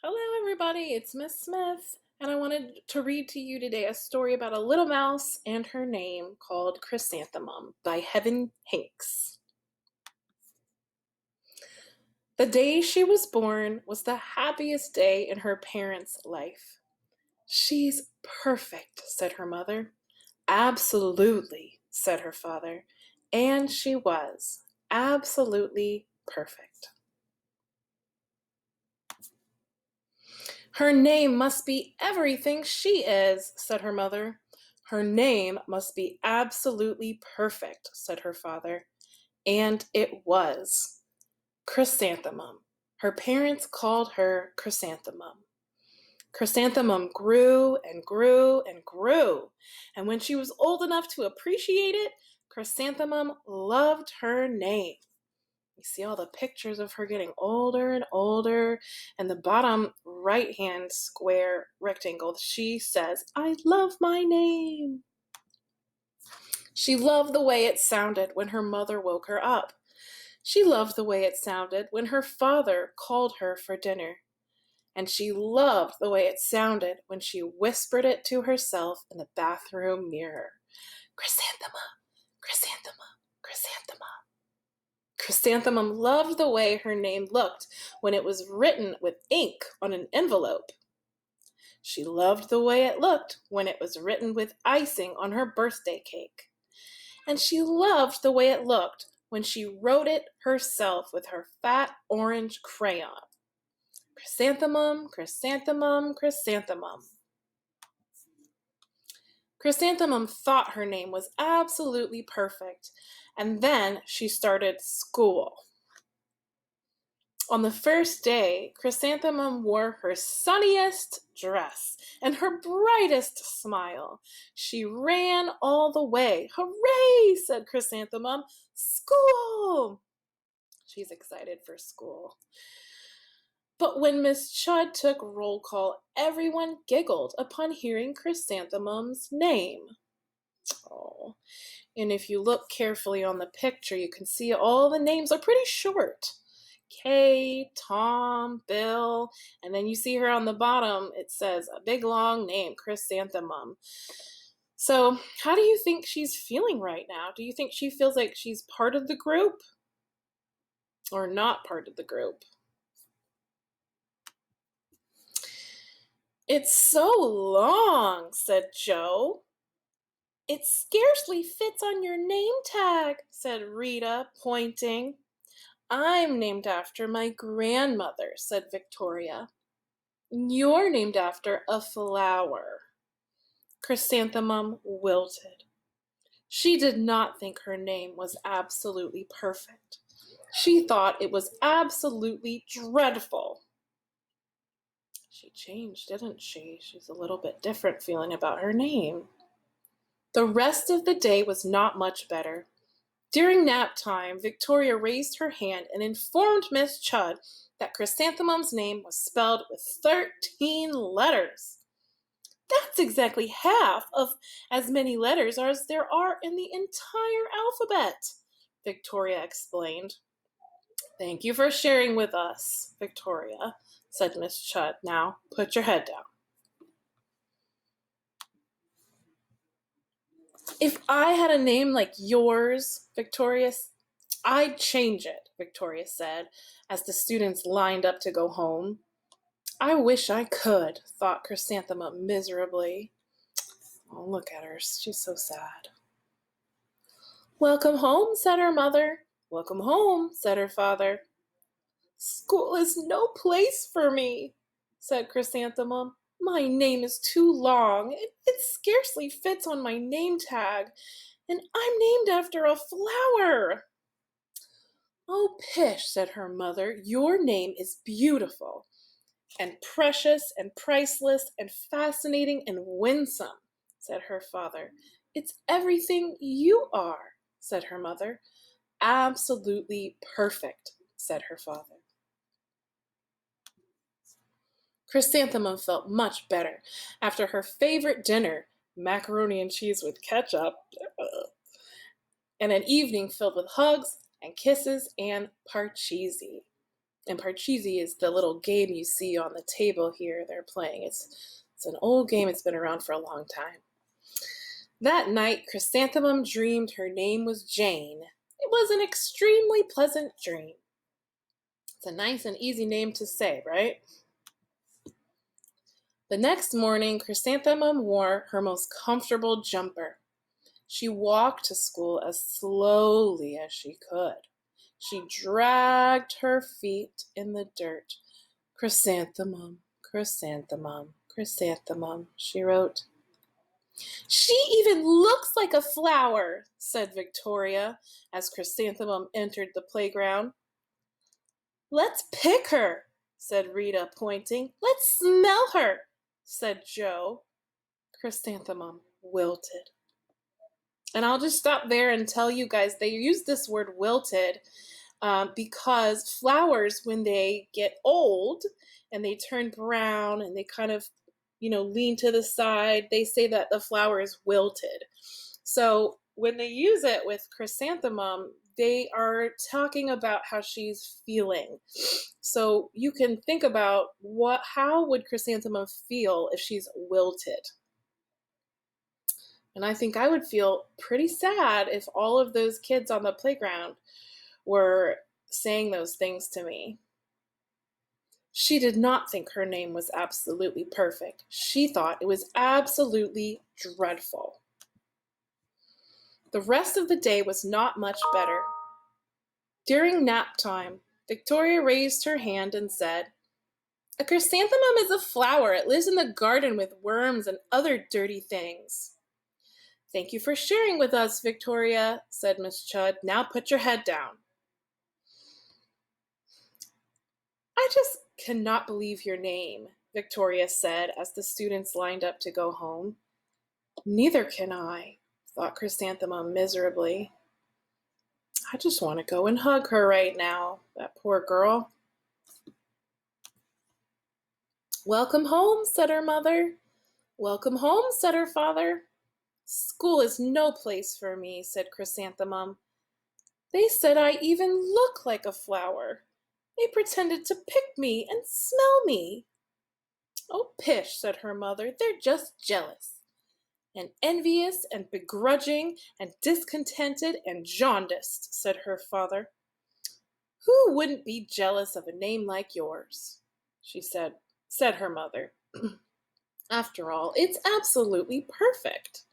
Hello, everybody. It's Miss Smith, and I wanted to read to you today a story about a little mouse and her name called Chrysanthemum by Heaven Hanks. The day she was born was the happiest day in her parents' life. She's perfect, said her mother. Absolutely, said her father. And she was absolutely perfect. Her name must be everything she is, said her mother. Her name must be absolutely perfect, said her father. And it was. Chrysanthemum. Her parents called her Chrysanthemum. Chrysanthemum grew and grew and grew. And when she was old enough to appreciate it, Chrysanthemum loved her name. You see all the pictures of her getting older and older. And the bottom right hand square rectangle, she says, I love my name. She loved the way it sounded when her mother woke her up. She loved the way it sounded when her father called her for dinner. And she loved the way it sounded when she whispered it to herself in the bathroom mirror. Chrysanthemum, chrysanthemum, chrysanthemum. Chrysanthemum loved the way her name looked when it was written with ink on an envelope. She loved the way it looked when it was written with icing on her birthday cake. And she loved the way it looked when she wrote it herself with her fat orange crayon. Chrysanthemum, chrysanthemum, chrysanthemum. Chrysanthemum thought her name was absolutely perfect, and then she started school. On the first day, Chrysanthemum wore her sunniest dress and her brightest smile. She ran all the way. Hooray, said Chrysanthemum. School! She's excited for school. But when Miss Chud took roll call, everyone giggled upon hearing Chrysanthemum's name. Oh. And if you look carefully on the picture, you can see all the names are pretty short. Kay, Tom, Bill, and then you see her on the bottom, it says a big long name, Chrysanthemum. So, how do you think she's feeling right now? Do you think she feels like she's part of the group or not part of the group? It's so long, said Joe. It scarcely fits on your name tag, said Rita, pointing. I'm named after my grandmother, said Victoria. You're named after a flower. Chrysanthemum wilted. She did not think her name was absolutely perfect. She thought it was absolutely dreadful. She changed, didn't she? She's a little bit different feeling about her name. The rest of the day was not much better. During nap time, Victoria raised her hand and informed Miss Chud that Chrysanthemum's name was spelled with 13 letters. That's exactly half of as many letters as there are in the entire alphabet, Victoria explained. Thank you for sharing with us, Victoria, said Miss Chud. Now, put your head down. If I had a name like yours, I'd change it, Victoria said, as the students lined up to go home. I wish I could, thought Chrysanthemum miserably. Oh, look at her. She's so sad. Welcome home, said her mother. Welcome home, said her father. School is no place for me, said Chrysanthemum. My name is too long. It scarcely fits on my name tag, and I'm named after a flower. Oh, pish, said her mother. Your name is beautiful, and precious, and priceless, and fascinating, and winsome, said her father. It's everything you are, said her mother. Absolutely perfect, said her father. Chrysanthemum felt much better after her favorite dinner, macaroni and cheese with ketchup, and an evening filled with hugs and kisses and parcheesi. And Parcheesi is the little game you see on the table here they're playing. It's an old game. It's been around for a long time. That night, Chrysanthemum dreamed her name was Jane. It was an extremely pleasant dream. It's a nice and easy name to say, right? The next morning, Chrysanthemum wore her most comfortable jumper. She walked to school as slowly as she could. She dragged her feet in the dirt. Chrysanthemum, chrysanthemum, chrysanthemum, she wrote. She even looks like a flower, said Victoria as Chrysanthemum entered the playground. Let's pick her, said Rita, pointing. Let's smell her, said Joe. Chrysanthemum wilted. And I'll just stop there and tell you guys they use this word wilted because flowers, when they get old and they turn brown and they kind of, lean to the side, they say that the flower is wilted. So when they use it with Chrysanthemum, they are talking about how she's feeling. So you can think about how would Chrysanthemum feel if she's wilted? And I think I would feel pretty sad if all of those kids on the playground were saying those things to me. She did not think her name was absolutely perfect. She thought it was absolutely dreadful. The rest of the day was not much better. During nap time, Victoria raised her hand and said, "A chrysanthemum is a flower. It lives in the garden with worms and other dirty things." "Thank you for sharing with us, Victoria," said Miss Chudd. "Now put your head down." "I just cannot believe your name," Victoria said as the students lined up to go home. "Neither can I," thought Chrysanthemum miserably. "I just want to go and hug her right now, that poor girl." "Welcome home," said her mother. "Welcome home," said her father. "School is no place for me," said Chrysanthemum. "They said I even look like a flower. They pretended to pick me and smell me." "Oh, pish," said her mother. "They're just jealous. And envious and begrudging and discontented and jaundiced," said her father. "Who wouldn't be jealous of a name like yours?" said her mother. "After all, it's absolutely perfect."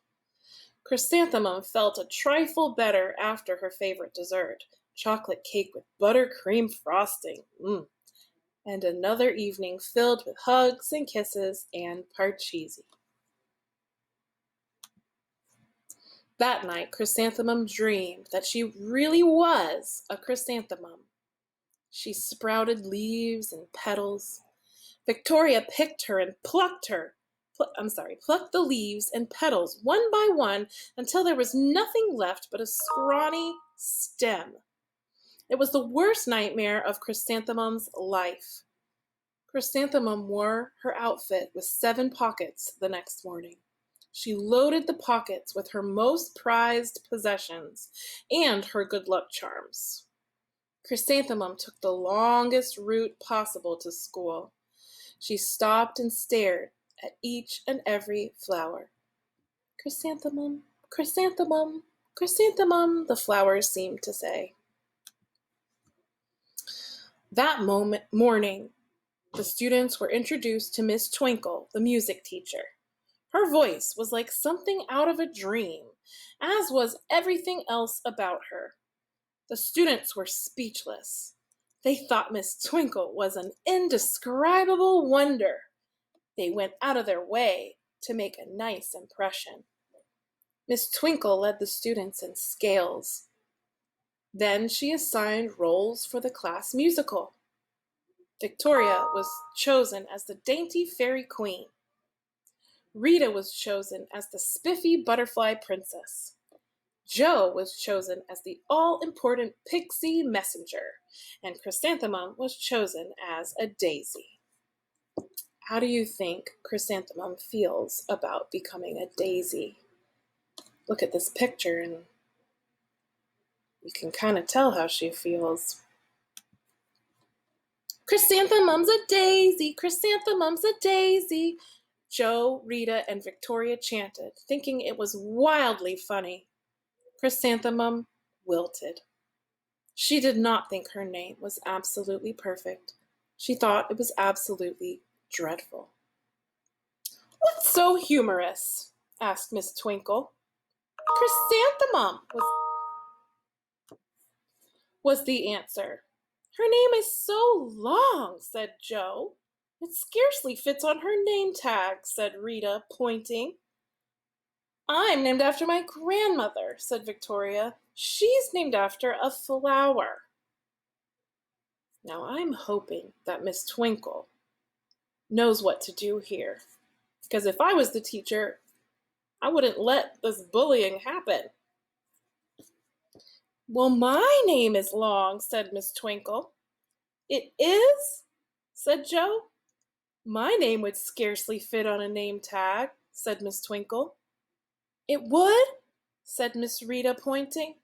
Chrysanthemum felt a trifle better after her favorite dessert, chocolate cake with buttercream frosting. And another evening filled with hugs and kisses and Parcheesi. That night, Chrysanthemum dreamed that she really was a chrysanthemum. She sprouted leaves and petals. Victoria picked her and plucked the leaves and petals one by one until there was nothing left but a scrawny stem. It was the worst nightmare of Chrysanthemum's life. Chrysanthemum wore her outfit with 7 pockets the next morning. She loaded the pockets with her most prized possessions and her good luck charms. Chrysanthemum took the longest route possible to school. She stopped and stared at each and every flower. "Chrysanthemum, chrysanthemum, chrysanthemum," the flowers seemed to say. That morning, the students were introduced to Miss Twinkle, the music teacher. Her voice was like something out of a dream, as was everything else about her. The students were speechless. They thought Miss Twinkle was an indescribable wonder. They went out of their way to make a nice impression. Miss Twinkle led the students in scales. Then she assigned roles for the class musical. Victoria was chosen as the dainty fairy queen. Rita was chosen as the spiffy butterfly princess. Joe was chosen as the all-important pixie messenger, and Chrysanthemum was chosen as a daisy. How do you think Chrysanthemum feels about becoming a daisy? Look at this picture and you can kind of tell how she feels. Chrysanthemum's a daisy, chrysanthemum's a daisy, Joe, Rita, and Victoria chanted, thinking it was wildly funny. Chrysanthemum wilted. She did not think her name was absolutely perfect. She thought it was absolutely dreadful. "What's so humorous?" asked Miss Twinkle. "Chrysanthemum," was the answer. "Her name is so long," said Joe. "It scarcely fits on her name tag," said Rita, pointing. "I'm named after my grandmother," said Victoria. "She's named after a flower." Now I'm hoping that Miss Twinkle knows what to do here, because if I was the teacher, I wouldn't let this bullying happen. "Well, my name is long," said Miss Twinkle. "It is?" said Joe. "My name would scarcely fit on a name tag," said Miss Twinkle. "It would?" said Rita, pointing.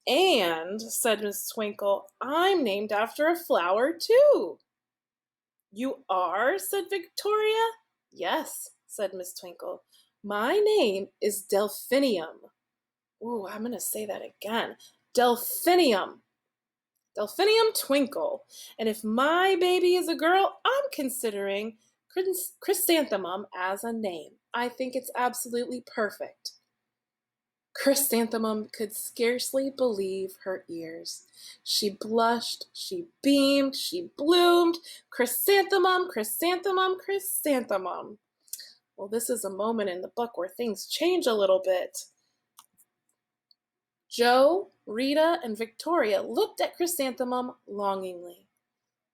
"And," said Miss Twinkle, "I'm named after a flower, too." "You are?" said Victoria. "Yes," said Miss Twinkle. "My name is Delphinium." Ooh, I'm going to say that again. Delphinium. Delphinium Twinkle. And if my baby is a girl, I'm considering Chrysanthemum as a name. I think it's absolutely perfect. Chrysanthemum could scarcely believe her ears. She blushed, she beamed, she bloomed. Chrysanthemum, chrysanthemum, chrysanthemum. Well, this is a moment in the book where things change a little bit. Joe, Rita, and Victoria looked at Chrysanthemum longingly.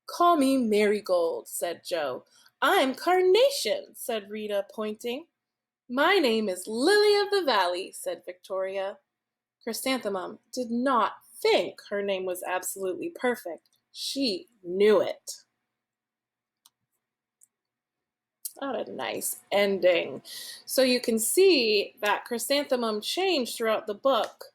"Call me Marigold," said Joe. "I'm Carnation," said Rita, pointing. "My name is Lily of the Valley," said Victoria. Chrysanthemum did not think her name was absolutely perfect. She knew it. What a nice ending. So you can see that Chrysanthemum changed throughout the book.